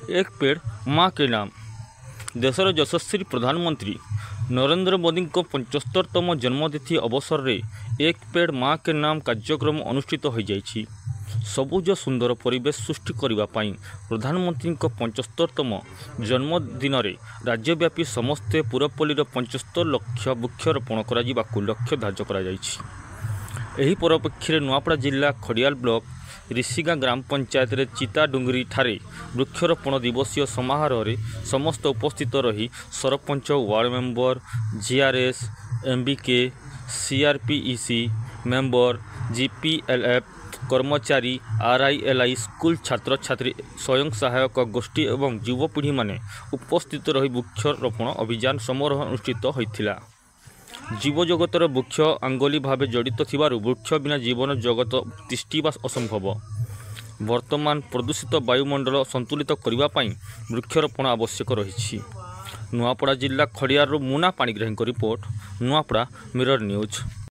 एक पेड़ माँ के नाम। देशर यशस्वी प्रधानमंत्री नरेंद्र मोदी 75तम जन्मतिथि अवसर में एक पेड़ माँ के नाम कार्यक्रम अनुष्ठित हो जाइछि। सबुज सुंदर परिवेश सृष्टि करने प्रधानमंत्री 75तम जन्मदिन में राज्यव्यापी समस्ते पुरपल्ली 75 लाख वृक्षरोपण कर लक्ष्य धार्य कर परिप्रेक्षी नुआपड़ा जिला खड़ियाल ब्लॉक ऋषिगाँ ग्राम पंचायत रे चिताडुंगरी ठारे वृक्षरोपण दिवसीय समारोह रे समस्त उपस्थित रही sarpanch, ward member, GRS, MBK, CRPEC member, GPLF कर्मचारी, आरआईएलआई स्कूल छात्र छात्री, स्वयं सहायक गोष्ठी एवं युवपीढ़ी माने उपस्थित रही वृक्षरोपण अभियान समारोह अनुष्ठित होइथिला। जीव जगतर वृक्ष आंगोली भाव जड़ित थिबारु वृक्ष बिना जीवन जगत तिष्ठिबा असंभव। वर्तमान प्रदूषित वायुमंडल संतुलित करने वृक्षरोपण आवश्यक रही। नुआपड़ा जिला खड़ियार मुना Panigrahi report, Nuapada mirror news.